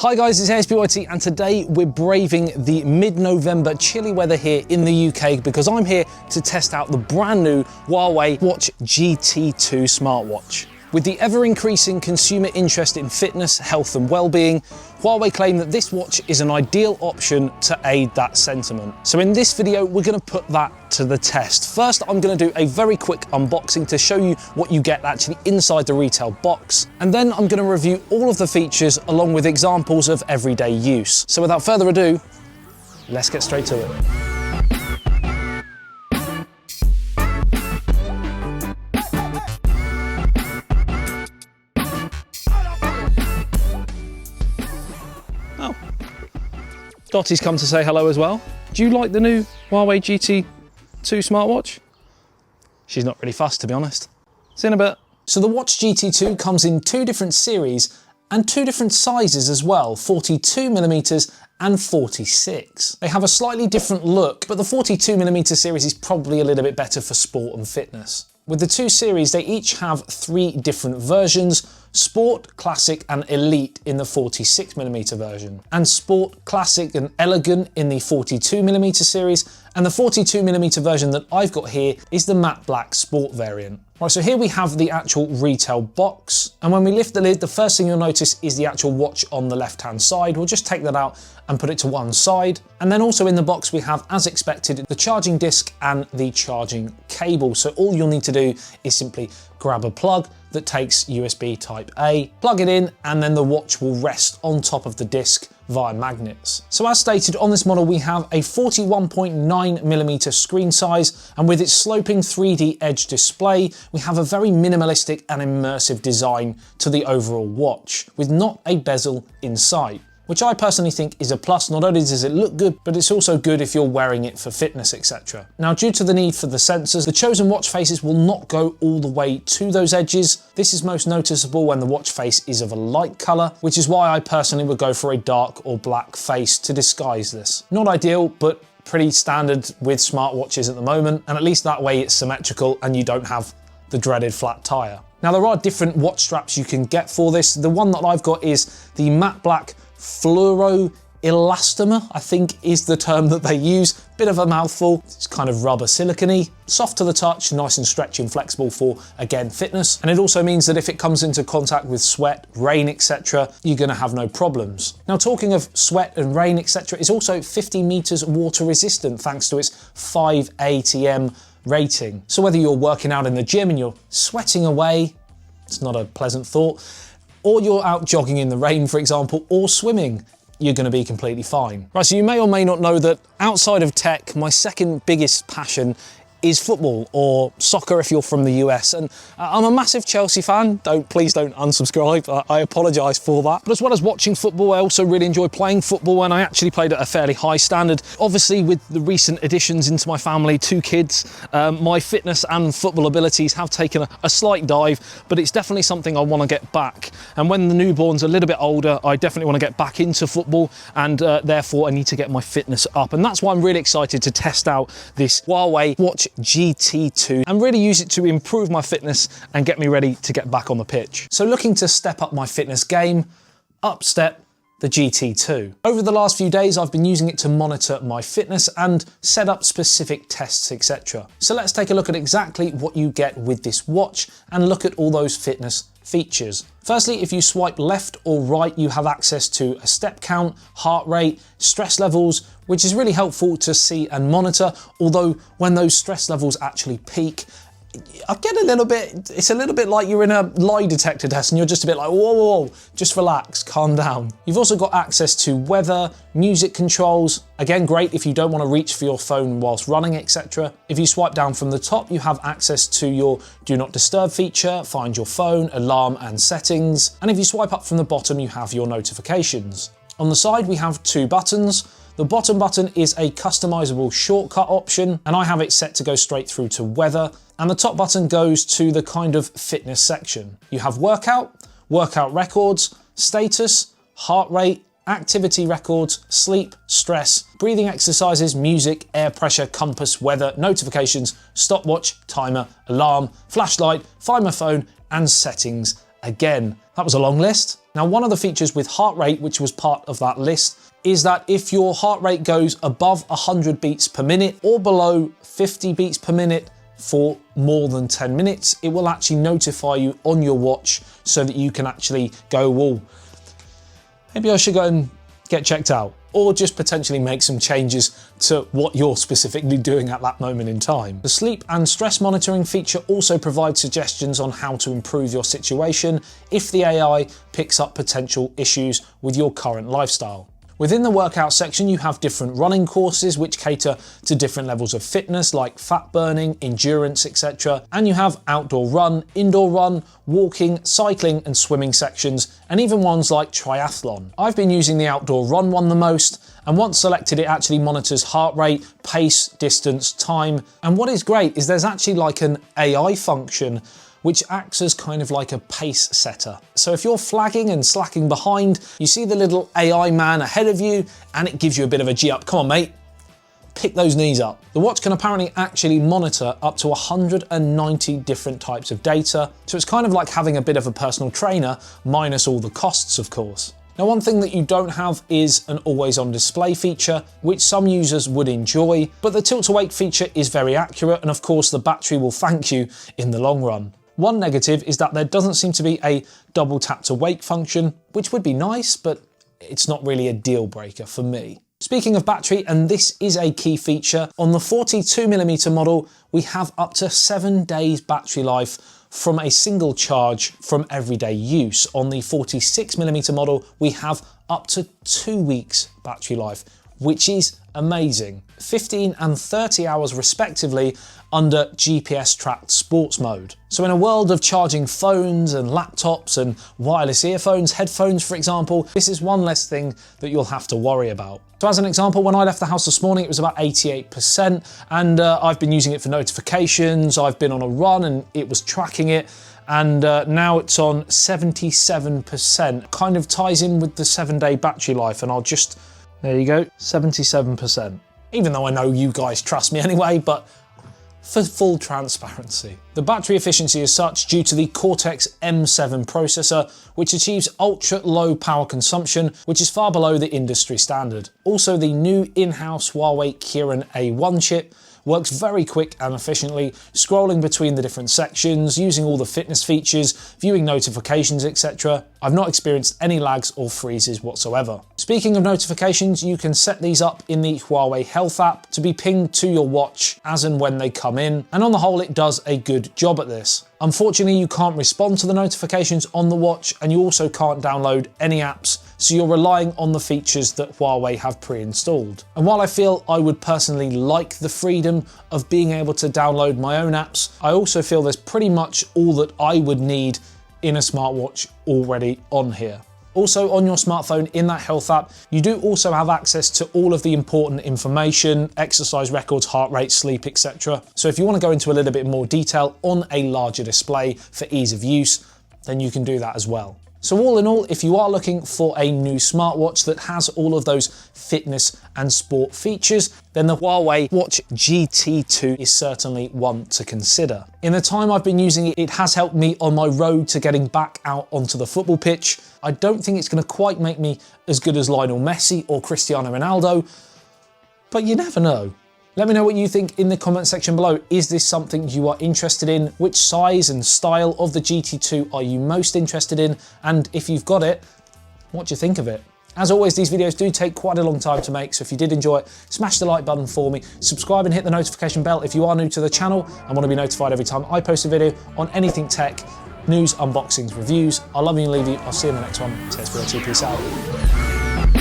Hi guys, it's ASBYT and today we're braving the mid-November chilly weather here in the UK because I'm here to test out the brand new Huawei Watch GT2 Smartwatch. With the ever-increasing consumer interest in fitness, health and well-being, Huawei claim that this watch is an ideal option to aid that sentiment. So in this video, we're going to put that to the test. First, I'm going to do a very quick unboxing to show you what you get actually inside the retail box. And then I'm going to review all of the features along with examples of everyday use. So without further ado, let's get straight to it. Oh, Dottie's come to say hello as well. Do you like the new Huawei GT2 Smartwatch? She's not really fussed, to be honest. See you in a bit. So the Watch GT2 comes in two different series and two different sizes as well, 42mm and 46. They have a slightly different look, but the 42mm series is probably a little bit better for sport and fitness. With the two series, they each have three different versions: Sport, Classic and Elite in the 46mm version, and Sport, Classic and Elegant in the 42mm series, and the 42mm version that I've got here is the matte black Sport variant. Right, so here we have the actual retail box, and when we lift the lid, the first thing you'll notice is the actual watch on the left-hand side. We'll just take that out and put it to one side. And then also in the box we have, as expected, the charging disc and the charging cable. So all you'll need to do is simply grab a plug that takes USB Type A, plug it in, and then the watch will rest on top of the disc via magnets. So as stated, on this model we have a 41.9mm screen size, and with its sloping 3D edge display, we have a very minimalistic and immersive design to the overall watch, with not a bezel in sight, which I personally think is a plus. Not only does it look good, but it's also good if you're wearing it for fitness, etc. Now, due to the need for the sensors, the chosen watch faces will not go all the way to those edges. This is most noticeable when the watch face is of a light color, which is why I personally would go for a dark or black face to disguise this. Not ideal, but pretty standard with smartwatches at the moment, and at least that way it's symmetrical and you don't have the dreaded flat tire. Now, there are different watch straps you can get for this. The one that I've got is the matte black fluoro elastomer, I think is the term that they use. Bit of a mouthful. It's kind of rubber silicone-y, soft to the touch, nice and stretchy and flexible for, again, fitness. And it also means that if it comes into contact with sweat, rain, etc., you're going to have no problems. Now, talking of sweat and rain, etc., it's also 50 meters water resistant thanks to its 5 ATM rating. So whether you're working out in the gym and you're sweating away, it's not a pleasant thought, or you're out jogging in the rain, for example, or swimming, you're going to be completely fine. Right, so you may or may not know that outside of tech, my second biggest passion is football, or soccer if you're from the US. And I'm a massive Chelsea fan. Please don't unsubscribe. I apologise for that. But as well as watching football, I also really enjoy playing football, and I actually played at a fairly high standard. Obviously, with the recent additions into my family, 2 kids, my fitness and football abilities have taken a slight dive, but it's definitely something I want to get back. And when the newborn's a little bit older, I definitely want to get back into football, and therefore I need to get my fitness up. And that's why I'm really excited to test out this Huawei Watch GT2 and really use it to improve my fitness and get me ready to get back on the pitch. So looking to step up my fitness game, up step the GT2. Over the last few days, I've been using it to monitor my fitness and set up specific tests, etc. So let's take a look at exactly what you get with this watch and look at all those fitness features. Firstly, if you swipe left or right, you have access to a step count, heart rate, stress levels, which is really helpful to see and monitor, although when those stress levels actually peak, I get a little bit, it's a little bit like you're in a lie detector test and you're just a bit like, whoa, whoa, whoa, just relax, calm down. You've also got access to weather, music controls. Again, great if you don't want to reach for your phone whilst running, etc. If you swipe down from the top, you have access to your Do Not Disturb feature, find your phone, alarm and settings. And if you swipe up from the bottom, you have your notifications. On the side, we have 2 buttons. The bottom button is a customizable shortcut option, and I have it set to go straight through to weather. And the top button goes to the kind of fitness section. You have workout, workout records, status, heart rate, activity records, sleep, stress, breathing exercises, music, air pressure, compass, weather, notifications, stopwatch, timer, alarm, flashlight, find my phone, and settings again. That was a long list. Now, one of the features with heart rate, which was part of that list, is that if your heart rate goes above 100 beats per minute or below 50 beats per minute for more than 10 minutes, it will actually notify you on your watch so that you can actually go, well, maybe I should go and get checked out, or just potentially make some changes to what you're specifically doing at that moment in time. The sleep and stress monitoring feature also provides suggestions on how to improve your situation if the AI picks up potential issues with your current lifestyle. Within the workout section, you have different running courses which cater to different levels of fitness like fat burning, endurance, etc. And you have outdoor run, indoor run, walking, cycling and swimming sections, and even ones like triathlon. I've been using the outdoor run one the most, and once selected, it actually monitors heart rate, pace, distance, time. And what is great is there's actually like an AI function which acts as kind of like a pace setter. So if you're flagging and slacking behind, you see the little AI man ahead of you and it gives you a bit of a G up. Come on, mate, pick those knees up. The watch can apparently actually monitor up to 190 different types of data. So it's kind of like having a bit of a personal trainer, minus all the costs, of course. Now, one thing that you don't have is an always-on display feature, which some users would enjoy, but the tilt-to-wake feature is very accurate, and of course the battery will thank you in the long run. One negative is that there doesn't seem to be a double tap to wake function, which would be nice, but it's not really a deal breaker for me. Speaking of battery, and this is a key feature, on the 42mm model, we have up to 7 days battery life from a single charge from everyday use. On the 46mm model, we have up to 2 weeks battery life, which is amazing. 15 and 30 hours respectively under GPS tracked sports mode. So in a world of charging phones and laptops and wireless earphones, headphones for example, this is one less thing that you'll have to worry about. So as an example, when I left the house this morning, it was about 88%, and I've been using it for notifications, I've been on a run and it was tracking it, and now it's on 77%. Kind of ties in with the 7-day battery life, and I'll just, there you go, 77%. Even though I know you guys trust me anyway, but for full transparency. The battery efficiency is such due to the Cortex M7 processor, which achieves ultra low power consumption, which is far below the industry standard. Also, the new in-house Huawei Kirin A1 chip works very quick and efficiently, scrolling between the different sections, using all the fitness features, viewing notifications, etc. I've not experienced any lags or freezes whatsoever. Speaking of notifications, you can set these up in the Huawei Health app to be pinged to your watch as and when they come in, and on the whole it does a good job at this. Unfortunately, you can't respond to the notifications on the watch, and you also can't download any apps, so you're relying on the features that Huawei have pre-installed. And while I feel I would personally like the freedom of being able to download my own apps, I also feel there's pretty much all that I would need in a smartwatch already on here. Also, on your smartphone in that health app, you do also have access to all of the important information, exercise records, heart rate, sleep, etc. So if you want to go into a little bit more detail on a larger display for ease of use, then you can do that as well. So all in all, if you are looking for a new smartwatch that has all of those fitness and sport features, then the Huawei Watch GT2 is certainly one to consider. In the time I've been using it, it has helped me on my road to getting back out onto the football pitch. I don't think it's going to quite make me as good as Lionel Messi or Cristiano Ronaldo, but you never know. Let me know what you think in the comment section below. Is this something you are interested in? Which size and style of the GT2 are you most interested in? And if you've got it, what do you think of it? As always, these videos do take quite a long time to make, so if you did enjoy it, smash the like button for me, subscribe and hit the notification bell if you are new to the channel and want to be notified every time I post a video on anything tech, news, unboxings, reviews. I love you and leave you. I'll see you in the next one. Cheers for your peace out.